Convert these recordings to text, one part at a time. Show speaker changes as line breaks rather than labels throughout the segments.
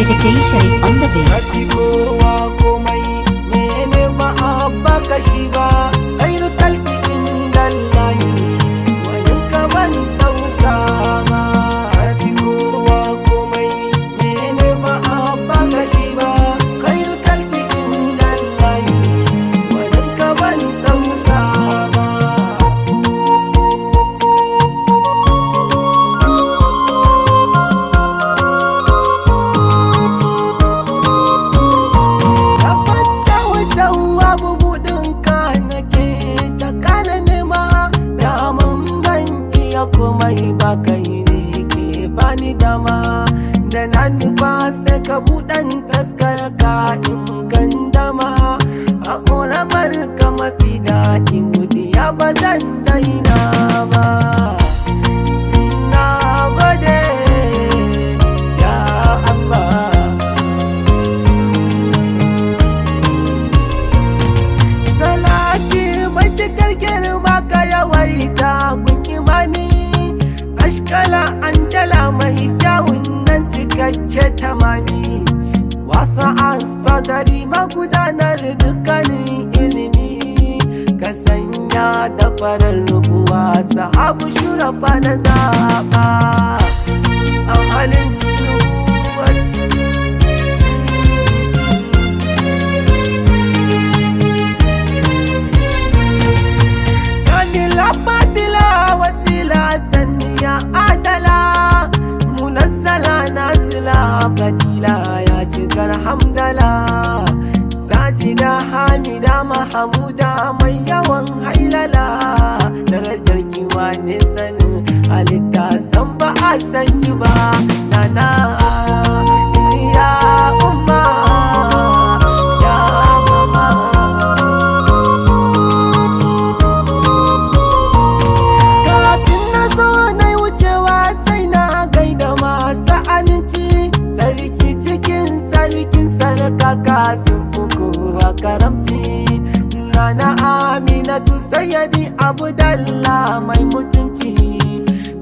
DJ Sharif on the beat.
Kafi kowa komai mene ba a baka shi ba khairu kalbi inda Allahi wani kaman dauka ma. Kafi kowa komai mene ba a baka shi ba khairu kalbi inda Allahi wani kaman dauka ma. Komai ba kai ne ke bani dama da na nufa sai ka buɗan taskar ka gandama a ƙoramar ka mafi daɗi godiya ba zan daina ba. Na gode ya Allah, salati mai cikar girma ka yawaita gun imani ashkala anjala mai kyawun nan cikakke tamami wasa asadari magudanar dukkanin ilimi ka sanya da farar rukuwa sahabu shurafa na zaɓa a halin nubuwar. Kanila fadila wasila sanniya adala munazzala nazila fadila ya cikar hamdala sajida hamida mahamuda mai yawan hailala darajar kiwa ne sanin halitta san ba a san ki ba nana ya umma ya mama. Kafin na zo na wucewa sai na gaida masu aminci sarki cikin sarkin sarkaka sun fi kowa karamci. Nana Aminatu Sayyadi Abdallah mai mutunci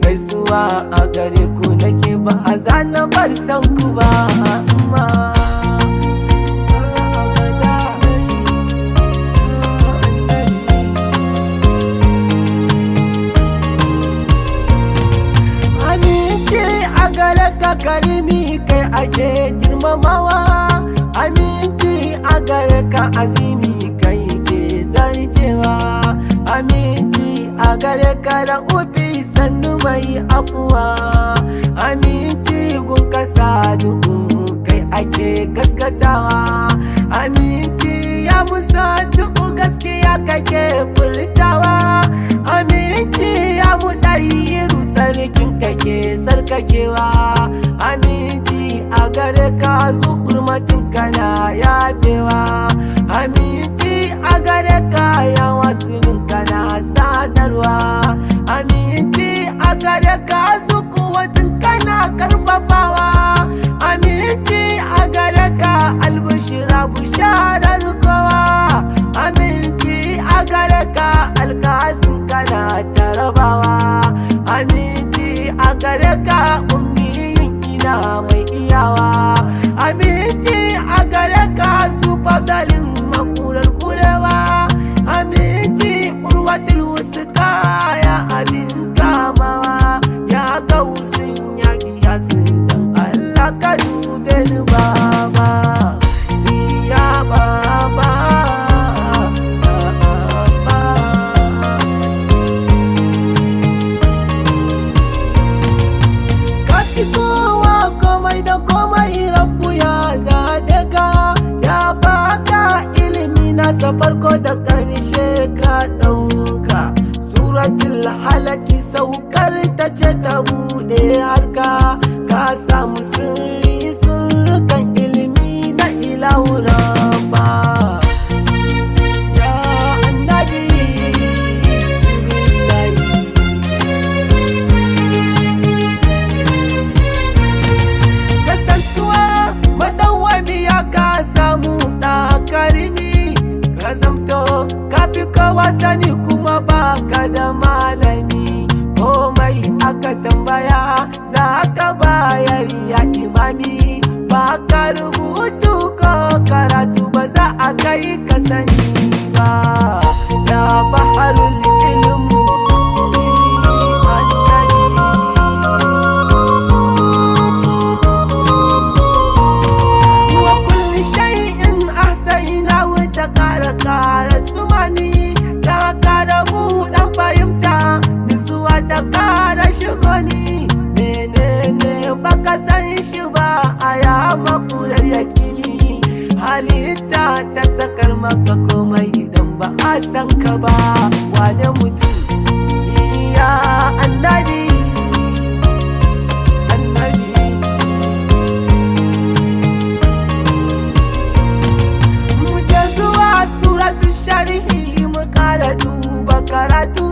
gaisuwa a gare ku nake ba a zana bar san ku ba amma. Karimi kai ake girmamawa aminci a gare ka azimi kai ke zarcewa aminci a gare ka da ufi sannu mai afuwa aminci gun kasa duhu kai ake gaskatawa aminci ya musa duhu gaskiya kake furtawa aminci ya mu ɗayiru sarkin kake sarkakewa aminci a gare ka zukurmatin kana yafewa aminci a gare ka yawa sunin kana sadarwa aminci a gare ka zukuwatin kana karfafawa aminci a gare ka albishira bisharar kowa aminci a gare ka alkasin kana tarabawa aminci a gare ka ina mai iyawa aminci a gare ka su fadalin makurar kurewa aminci urwatul wusuka ya abin kamawa ya gausin ya kiyasin dan Allah ka dube ni baba ya baba. Kowa komai da komai rabu ya zaɓe ka ya baka ilimi nasa farko da ƙarshe ka ɗauka suratul halaki saukar ta ce ta buɗe harka ka samu sirri sirrukan ilimi na ilahu rabba. Kowa sani kuma baka da malami komai aka tambaya za ka bayar ya imami ba ka rubutu ko karatu ba za a kai ka sani ba. Ya baharul ilmu wa kulli shay'in ahsaynahu kara sumani ta kara buɗan fahimta nisuwa ta kara shigoni. Menene baka san shi ba a ya makurar yakini, halitta ta sakar maka komai idan ba a san ka ba. Wane mutum ya annabi suratu sharhi mu kara duba karatu,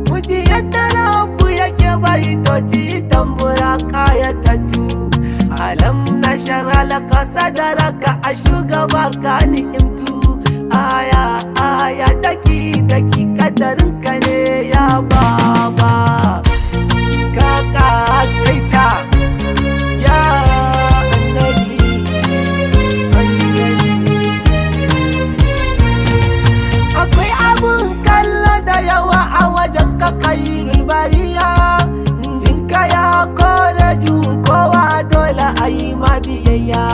muji yadda rabu yake baitoci tambura kayatattu. Alam nashara laka sadaraka a shugaba ka ni'imtu, aya aya daki daki kadarin ka ne ya baba. Kaka saita ya akwai abun kalla da yawa a wajen ka kairul bariya, jinka ya kore jun kowa dole a yi ma biyayya.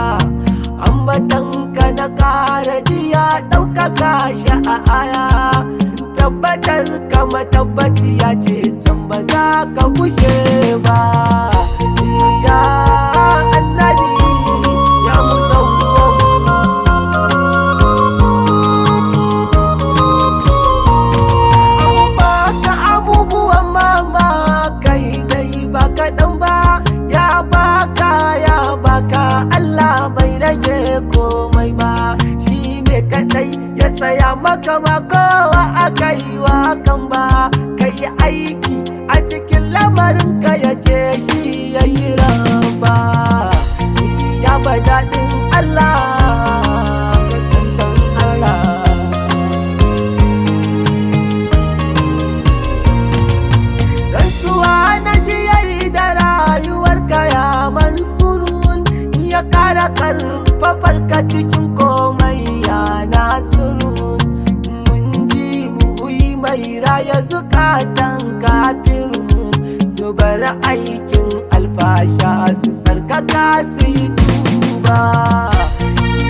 Ambatan ka na kara jiya ɗaukaka shi a aya, tabbatar ka matabbaciya ce san ba za ka kushe ba. Ya annabi ya komai ba, shi ne kadai ya saya maka ba kowa aka yi wa kan ba. Ka yi aiki a cikin lamarin ka ya ce shi ya yi raba. Ya ba daɗin Allah ka tanzan Allah. Rantsuwa na jiyayi da rayuwar ka ya mansurun, ya kara karfafar ka cikin komai ya nasirun. Mun ji muyi mai raya zukatan kafirun, su bar aikin alfasha su sarkaka su yi tuba.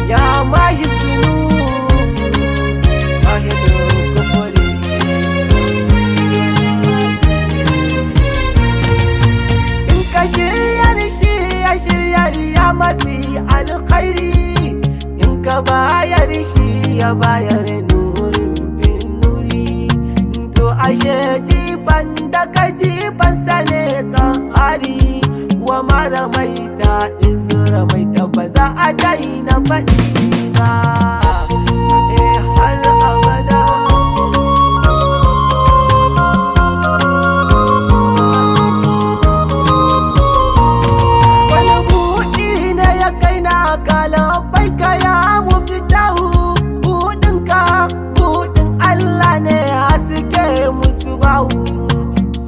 Ya mahi sunu mahidin kufuri, in ka shiryar ya mafi alkhairi, in ka bayar shi ya bayar nurin bin nuri. To ashe jifan da ka jifan sane kan hari, wa mara maita izra maita ba za a daina faɗi ba. Har abada kalabai ka ya mu fitahu, buɗin Allah ne haske musu bahu.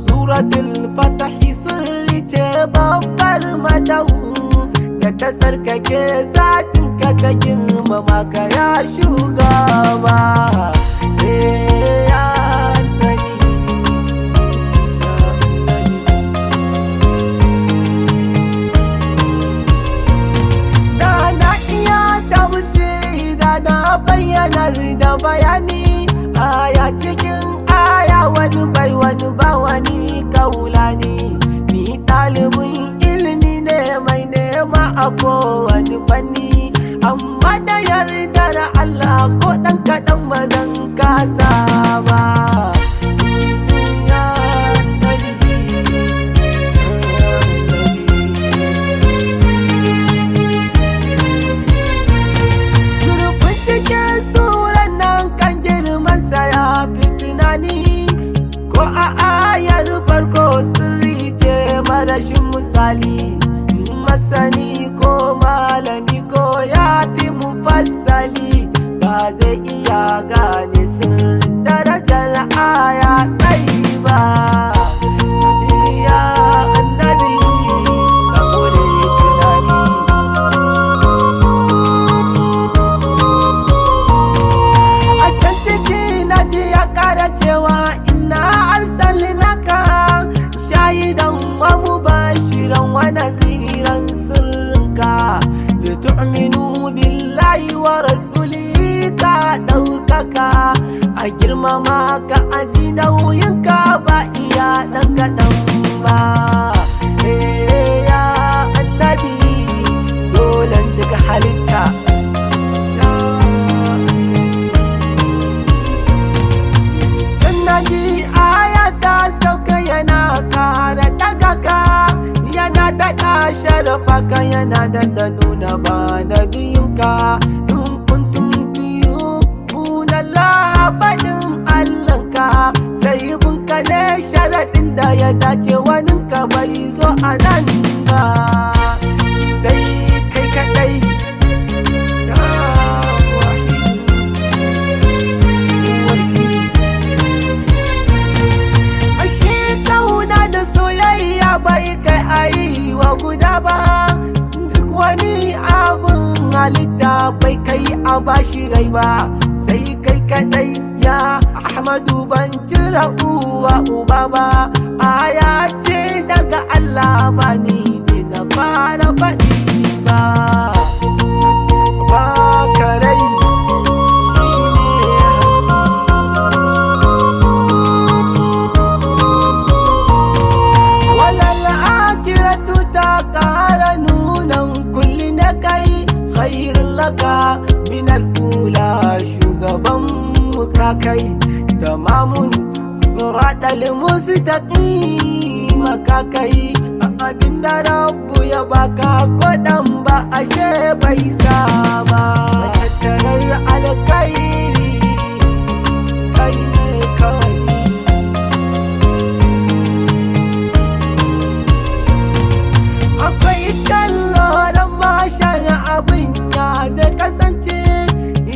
Suratul fatahi sirri ce babbar madahu, da ta sarkake zatin ka ta girmama ka ya shugaba. Bayyanar da bayani aya cikin aya, wani bai wani ba wani kaulani. Ni ɗalibin ilimi ne mai nema a kowane fanni, amma da yardar Allah ko ɗan kaɗan ba zan kasa ba. Ko a ayar farko sirri ce marashin misali, masani ko malami ko ya fi mufassali ba zai iya gane sirrin darajar aya ɗai ba. Ya annabi ka kore tunani, sharafa ka yana da nuna ba na biyunka. In kuntum biyu Allah faɗin Allahnka, sai bunka ne sharaɗin da ya dace waninka bai zo a nan ba, sai kai kaɗai. Bai kai ayi wa guda ba, duk wani abun halitta bai kai a bashi rai ba, sai kai kadai ya Ahmadu ban cire uwa uba ba. Aya ce daga Allah ba ni ne na fara faɗi ba. Ba karai min al'ula shugaban muka kai, tamamun suratal mustaqim ka kai. Abinda Rabbu ya baka kodan ba ashe bai saba, tattarar alkairi kai ne kawai. Akwai kalloran mashar abin zai kasance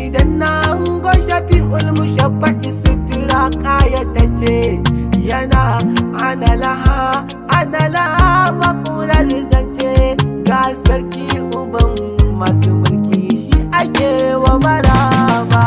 idan na hango shafi'ul mushaffa'i sutura kayatace, yana analaha makurar zance. Ga sarki uban masu mulki shi ake wa maraba.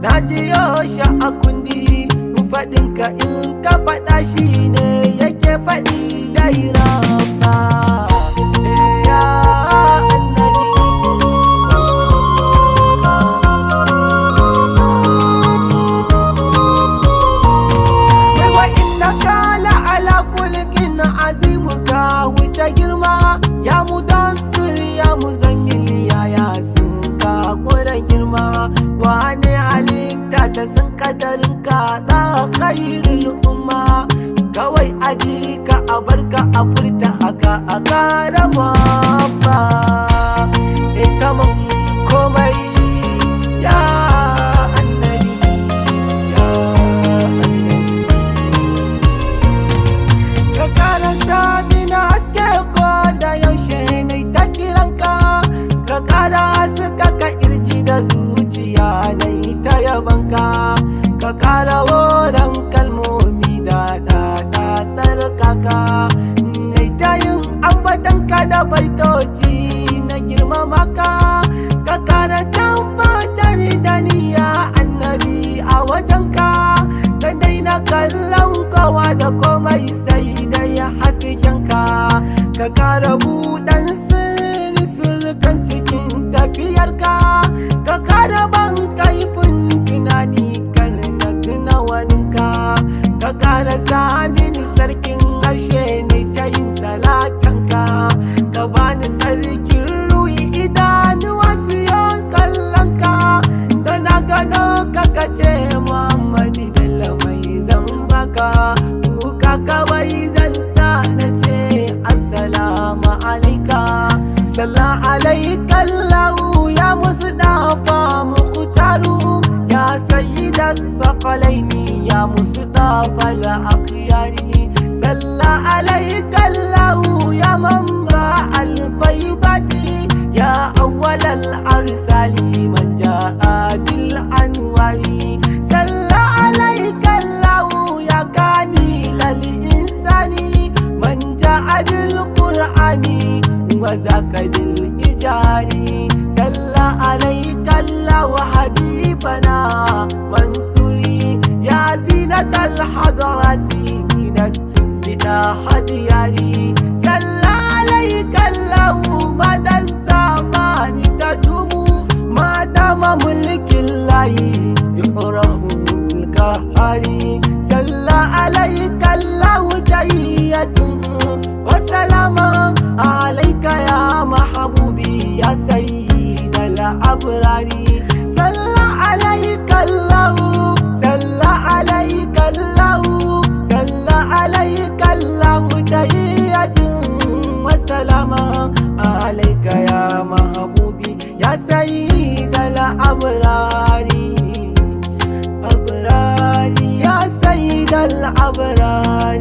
Na jiyo shi a kundi, faɗinka in ka faɗa shi ne yake faɗi daira ba. Ya annabi wa innaka la ala kulkin azimu, ka wuce girma ya mudassir ya muzammil ya yasin ka kura girma. Wane halitta ta san kadarin ka da khairul umma, kawai aji ka a barka a furta haka a karama ba. E saman komai ya annabi, ya annabi. Ka kara sami na haske ko da yaushe ne ta kiranka, ka kara haska ka irji da zuciya nai ta yabanka. Ka kara woran kalmomi da sarkaka, nai ta yin ambatanka da baitoci na girmamaka. Ka kara tabbatar da niyya annabi a wajenka, ka daina kallon kowa da komai sai dai haskenka. Ka kara buɗan sirrikan cikin tafiyarka, ka kara ban kaifin tunani kan na tuna waninka. Ka kara samini sarkin harshe ne ta yin salatanka, ka bani sarkin ruhi idanuwa su yon kallonka. Da na gano ka kace Muhammadu Bello mai zan baka, kuka kawai zan sa na ce assalamu alaika. Sallallahu alaika Allahu ya Mustafa Mukhtaru, ya sayyida Saqalaini ya Mustafa al-Akhyari. Sallallahu alaika Allahu ya Mamra al-Faydati, ya awwal al-arsali man jaa bil anwari. Sallallahu alaika Allahu ya kamil al-insani, man jaa bil qur'ani وذاك بالإجاري. صلى عليك الله حبيبنا منصوري، يا زينة الحضرات زينة بنا حدياري. صلى عليك الله مدى الزمان تدوم ما دام ملك الله رب القهار صلى عليك الله تحية وسلام عليك يا محبوبي يا سيد الأبرار صلى عليك الله صلى عليك الله صلى عليك الله تحية وسلام عليك يا محبوبي يا سيد الأبرار أبرار يا سيد الأبرار